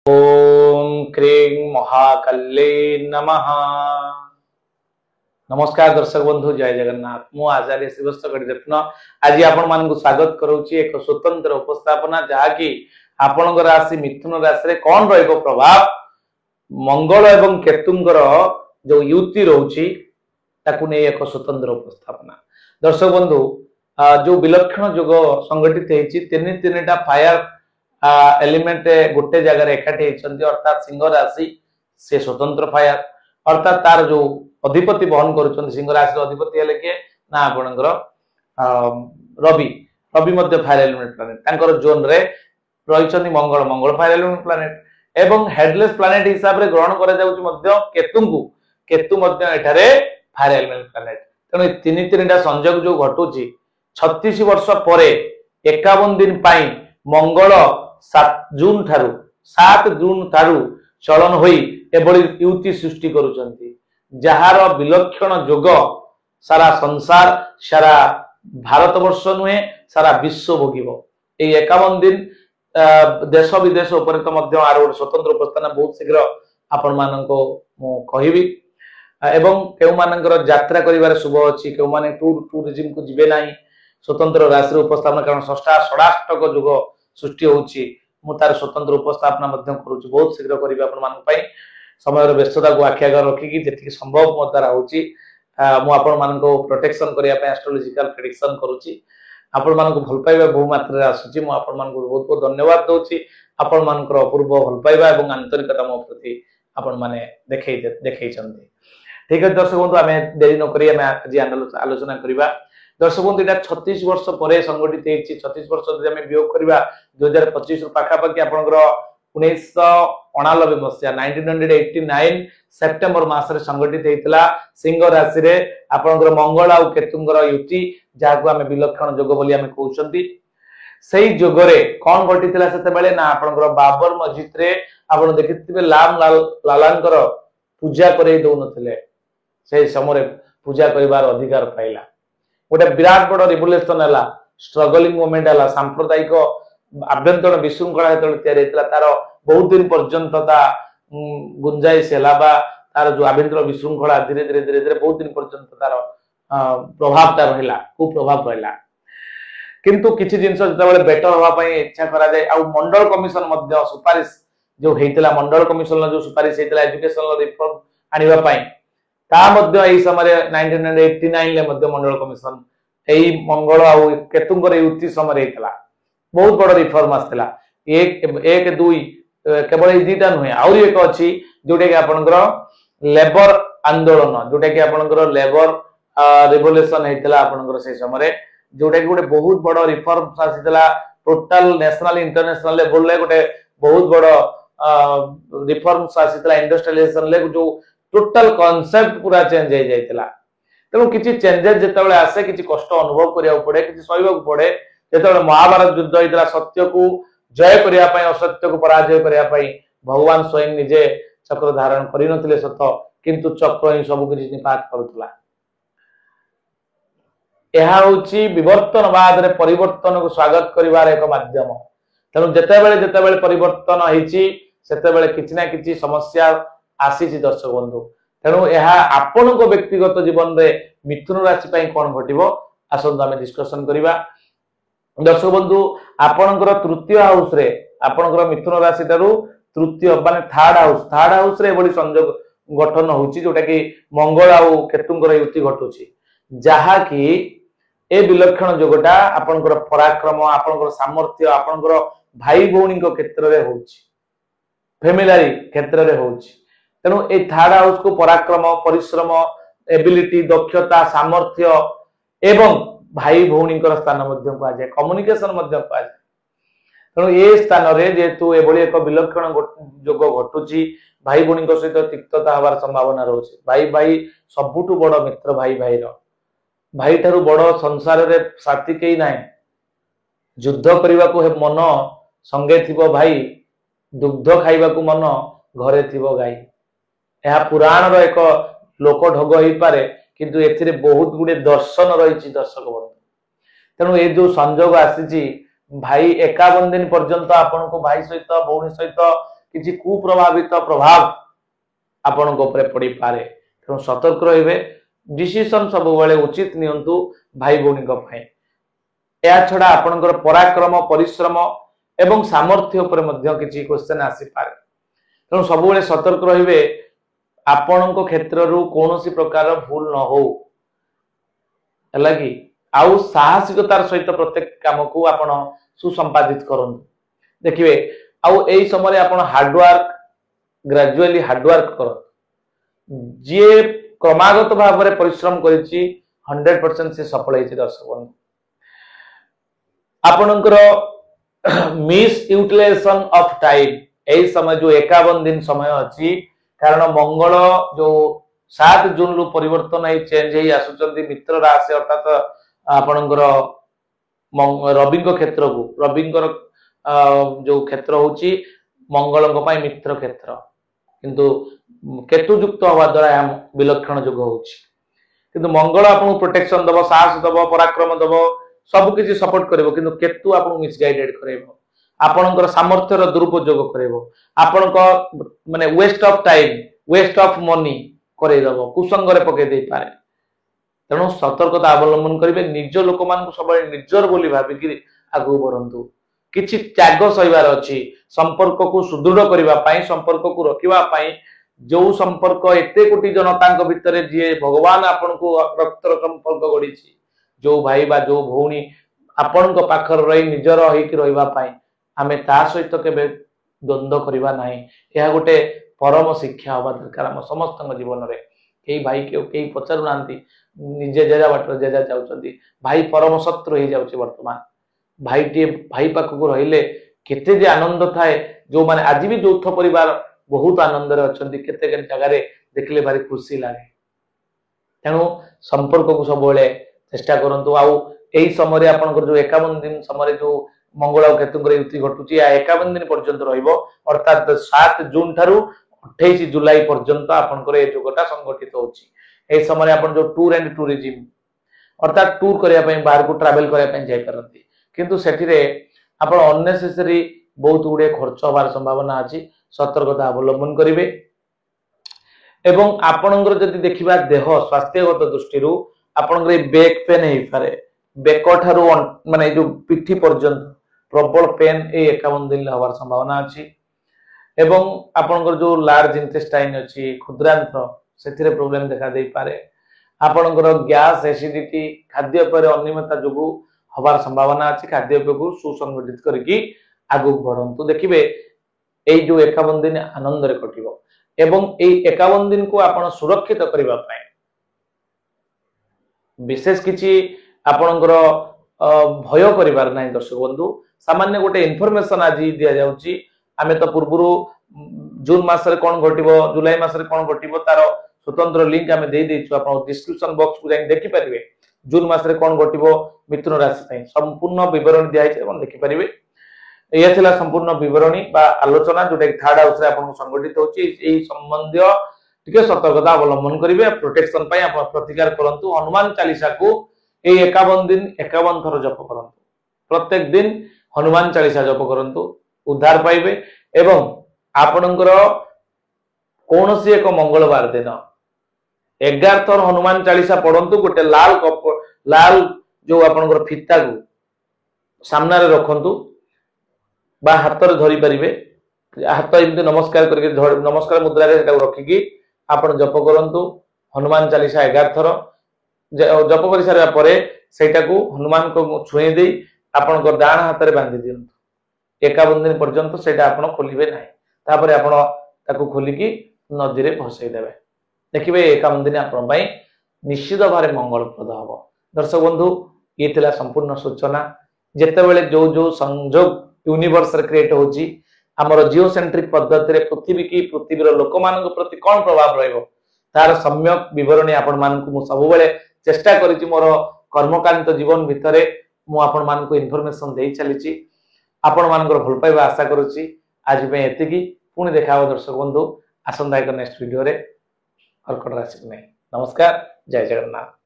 ओम क्रीं महाकाल्ये नमः। नमस्कार दर्शक बंधु, जय जगन्नाथ। मु आचार्य श्रीवत्स गणितज्ञ आज आपण मानकु स्वागत करूची एक स्वतंत्र उपस्थापना जहाँकि आपणकर राशि मिथुन राशि रे कौन रहइबो प्रभाव मंगल एवं केतुंकर जो युति रहउची ताकु नै एक स्वतंत्र उपस्थापना। दर्शक बंधु, जो विलक्षण जोग संगठित हेची तीनटा फायर एलिमेंट गोटे जगह एकाठी होती, अर्थात सिंह राशि से स्वतंत्र फायर, अर्थात तार जो अधिपति बहन कर सिंह राशि अधिपति हेले किए ना आपणकर रवि रवि मध्य फायर एलिमेंट प्लानेट तांकर जोन रे रहिछन्ती मंगल मंगल फायर एलिमेंट प्लानेट एवं हेडलेस प्लानेट हिसाब रे ग्रहण करा जाउची मध्य केतुंकु केतु मध्य एठारे फायर एलिमेंट प्लानेट। तेणु तीनटा संयोग जो घटुची 36 वर्ष परे 51 दिन पाई मंगल 7 जून ठारू चलन होई एभली युति सृष्टि करुचंती, जहार विलक्षण जोग सारा संसार सारा भारत वर्ष नुहे सारा विश्व भोगिबो। ए 51 दिन देश विदेश उपर तो मध्य आर गोटे स्वतंत्र उपस्थान बहुत शीघ्र आपण मानको मु कहिबी एवं केउ मानकर यात्रा करिवार शुभ अछि, केउ माने टूरिज्म को जिबे नाही स्वतंत्र राशि उपस्थापना कारण षष्ठा षडाष्टक जोग सृष्टि होउची। मु तार स्वतंत्र उपस्थापना मध्यम करूची, बहुत शीघ्र करिबा आपण मान पई समय व्यस्तता को आखि आगर रखिकी जेतिक संभव मो द्वारा होउची मु आपण मान को प्रोटेक्शन करिया पई एस्ट्रोलॉजिकल प्रेडिक्शन करूची। आपण मान को भल पाइबा बहु मात्रा रे आसुची, मु आपण मान को बहुत बहुत धन्यवाद दोची। आपण मान को अपूर्व भल पाइबा एवं आंतरिकता मो प्रति आपण माने देखै चंदी। ठीक है दर्शक बंधु, आमे देरी न करी आमे आज आलोचना करिबा। दर्शक बंधु, एटा 36 वर्ष परे संगठित हेछि। 36 वर्ष जदि आमे वियोग करिबा 2025 रु पाखा पाखी आपनकर 1989 मसिया 1989 सेप्टेम्बर मास रे संगठित हेतिला सिंह राशि रे आपनकर मंगल आ केतुंकर युति, जाहाकु आमे विलक्षण जोग बोली आमे कहउचंती। सेही जोग रे कोन घटितिला सेते बेले ना आपनकर बाबर मस्जिद रे आपण देखिथिबे लालांकर पूजा करै दउ नथिले, से समय पूजा करिवार अधिकार पाइला। गोटे विराट बड़ रिवोल्यूशन है, स्ट्रगलिंग मोमेंट है, सांप्रदायिक आभ्यंतर विशृंखला तैयारी तार बहुत दिन पर्यंत गुंजाइश है तार जो आभ्यंतर विशृंखला धीरे धीरे धीरे धीरे बहुत दिन पर्यंत तार प्रभाव तार रहा कुप्रभाव रहा। किंतु किसी जिनस जो बेटर होगा इच्छा करा मंडल कमिशन सुपारिश जो होता मंडल कमिशन जो सुपारिश होता एजुकेशन रिफॉर्म आने ता मध्य एई समय 1989 ले मध्य मंडल कमिशन एई मंगल आ केतुंकर युति समय हेतला बहुत बड़ रिफॉर्म आस्थिला। एक दुई केवल ए दुईटा नुहे आउरी एक अछि जोटे कि आपनकर लेबर आंदोलन, जोटे कि आपनकर लेबर रिवोल्यूशन हेतला आपनकर से समय जोटे कि गोटे बहुत बड़ रिफॉर्म आस्थिला। टोटल नेशनल इंटरनेशनल लेवल ले गोटे बहुत बड़ रिफॉर्म्स आस्थिला। इंडस्ट्रियलाइजेशन ले जो टोटल कॉन्सेप्ट पूरा चेंज हो जाइतिला। तेणु किसी चेंजेस जिते आसे किसी कष्ट अनुभव करिया पड़े, किसी सहयोग पड़े। जिते महाभारत युद्ध होता सत्य को जय करने असत्य को पराजय करने भगवान स्वयं निजे चक्र धारण करनथिले सत, किंतु चक्र ही सब किसी निपात करुला। यह होची विवर्तनवाद रे परिवर्तन को स्वागत करिवार एक माध्यम। तेणु जेतेबेले परिवर्तन होईची सेतेबेले किछि ना किछि समस्या आसी दर्शक बंधु। तेणु यह आपण को व्यक्तिगत जीवन में मिथुन राशि पाई कौन घटिबो आसंतु आमे डिस्कशन करिबा। दर्शक बंधु, आपणकर तृतीय हाउस रे आपणकर मिथुन राशि तारु तृतीय माने थर्ड हाउस रे एबोली संयोग गठन होउची, जोटा कि मंगल आ केतुंकर युति घटुची, जहा कि ए विलक्षण जोगटा आपणकर पराक्रम आपणकर सामर्थ्य आपणकर भाई भौणी को क्षेत्र रे होउची, फैमिली क्षेत्र रे होउची। तेणु ए थर्ड हाउस को पराक्रम परिश्रम एबिलिटी दक्षता सामर्थ्य एवं भाई भौणी स्थान कह जाए, कम्युनिकेशन कह जाए। तेणु ए स्थान रे जेतु एभली एक विलक्षण जोग घटुची, भाई भौणी सहित तिक्तता हबार संभावना रही। भाई भाई सबुठु बड़ मित्र भाई भाई ठारू बड़ संसार रे साथी कई ना। युद्ध करने को मन संगे थिबो भाई, दुग्ध खाइबा को मन घरे थिबो गाई। यह पुराण रो एक लोक ढग हो पारे, किंतु एथिरे बहुत गुडे दर्शन रही दर्शक बंधु। तेणु ये जो संजोग आसी भाई 51 दिन पर्यंत आपन को भाई सहित भौणी सहित किसी कुप्रभावित प्रभाव आपण पड़ी पारे तेणु सतर्क रहिबे डिसीजन सब बेले उचित नियंतु भाई भौणी या छड़ा आपणकर पराक्रम परिश्रम एवं सामर्थ्य उपर किसी क्वेश्चन आसी पारे तेणु सब बेले सतर्क रहिबे आपण क्षेत्र कौन प्रकार भूल न हो कि आउ साहसिकतार सहित प्रत्येक काम को आपण सुसंपादित करंतु देखिए आउ एई समय आपण हार्डवर्क ग्रेजुअली हार्डवर्क कर जी क्रमागत भाव में परिश्रम करिछि 100% से सफल होइछि दर्शक बंधु आपणकर मिस यूटिलाइजेशन ऑफ टाइम एई समय जो 51 दिन समय अछि कारण मंगल जो 7 जून रु परिवर्तन है चेंज है आसुचंदी मित्र राशि अर्थात आपणकर रवि क्षेत्र को रवि जो क्षेत्र होची मंगल मित्र क्षेत्र किंतु केतु युक्त हवा द्वारा विलक्षण युग होची किंतु मंगल आपन प्रोटेक्शन दबो साहस दबो पराक्रम दबो सब किछि सपोर्ट करबो किंतु केतु आपन मिसगाइडेड करबो आपनकर सामर्थ्यर दुरुपयोग करबो आपनको माने waste of time waste of money करे दबो कुसंगरे पके दे पारे तेणु सतर्कता अवलंबन करिवे निज लोक मान सब निजर बोली भाबिकी आगु बढ़ंतु किछि त्याग सहिबार अछि संपर्क को सुदृढ़ करिवा पाई संपर्क को रखिवा पाई जो संपर्क एते कोटी जनता भितर जी भगवान आपण को रक्तर संपर्क गढ़ी जो भाई बा जो भौणी आपण पाखर रही निजर होइक रहिबा पाई आमे ता सहित केबे द्वंद्व करिबा नाही यह गोटे परम शिक्षा हवा दरकार हम समस्त जीवन में कई भाई कई पचारू नांती निजे जेजा बाट जेजा जाउछंती भाई परम शत्रु हो जाउछि वर्तमान भाई पाखक रहिले केते जे आनंद थाए जो माने आज भी यौथ परिवार बहुत आनंद रे अछंती केते के जगह रे देखले भारी खुशी लागे तेणु संपर्क को सब बेले चेष्टा करंतु आउ एई समय रे आपनकर जो 51 दिन समय जो मंगल और केतुंकर युति घटुची या 51 दिन पर्यंत रहिबो अर्थात 7 जून थारु 28 जुलाई पर्यंत आपनकर ए जोगटा संगठित होची ए समय आपन जो टूर एंड टूरिज्म अर्थात टूर करिया पई बाहर को ट्रैवल करिया पई जाय परंती किंतु सेठी रे आपन अननेसेसरी बहुत गुडे खर्च होबार संभावना अछि सतर्कता अवलंबन करिवे एवं आपनकर जदि देखिबा देह स्वास्थ्यगत दृष्टि रु आपनकर बैक पेन हे पारे बेक ठारू माने जो पिठी पर्यंत प्रबल पेन ए 51 दिन होबार संभावना अछि एवं आपनकर जो लार्ज इंटेस्टाइन अछि क्षुद्रांत्र सेथिरे प्रॉब्लम देखा दे पारे आपनकर गैस एसिडिटी खाद्य पर अनियमितता जोगु हबार संभावना अछि खाद्य को सुसंगठित करके आगु बढ़ंतु देखिबे एई जो 51 दिन आनंद रे कटिबो एवं एई 51 दिन को आपण सुरक्षित करिबा पाए विशेष किछि आपनकर भय करिबार नाही दर्शक बंधु सामान्य गोटे इन्फॉर्मेशन आज दिया जाउची आमे तो पूर्वरु जून मास रे कोन घटिबो जुलाई मास रे कोन घटिबो तार स्वतंत्र लिंक आमे दे देछु आपण डिस्क्रिप्शन बॉक्स को जाई देखि परिबे जून मास रे कोन घटिबो मिथुन राशि पई संपूर्ण विवरण दिया छै आपण देखि परिबे यह थिला संपूर्ण विवरणी बा आलोचना जोटा थर्ड हाउस रे आपण संगठित होची एही संबंधी टिके सतर्कता अवलंबन करिवे प्रोटेक्शन पई आपण प्रतिकार करंतु हनुमान चालीसा को ए 51 दिन 51 थर जप करंतु प्रत्येक दिन हनुमान चालीसा जप करंतु उद्धार पाइबे एवं आपणकर कौनसी एक मंगलवार दिन 11 थर हनुमान चालीसा पढ़ंतु गोटे लाल जो आपणकर फीता को सामना रे रखंतु बा हाथ रे धरि परिबे हाथ एमती नमस्कार करके नमस्कार मुद्रा रे सेटा रखिकी आपण जप करंतु हनुमान चालीसा 11 थर जप कर सारा परे सेटा को हनुमान को छुई दे आपण को डाण हाथ रे बांधी दियंतु 51 दिन पर्यंत सेटा आपण खोलिबे नाही तापर आपण ताको खोलिकी नदी रे भसई देबे देखिबे 51 दिन आपण पई निश्चित भारे मंगलप्रद हबो दर्शक बंधु ये थिला संपूर्ण सूचना जेते बेले जो जो संजोग यूनिवर्स रे क्रिएट होची हमर जियोसेंट्रिक पद्धति रे पृथ्वी की पृथ्वीर लोक मान प्रति कोन प्रभाव रहइबो तार सम्यक विवरणी आपण मान को सब बेले चेष्टा करिछि मोर कर्मकांत जीवन भितरे मु आपण मान को इन्फॉर्मेशन देई चलीछि आपण मान को भल पाइबा आशा करूछि आज पे एतिकी पुणी देखाव दर्शक बंधु आसंदा एक नेक्स्ट वीडियो रे कर्कट राशि में नमस्कार जय जगन्नाथ।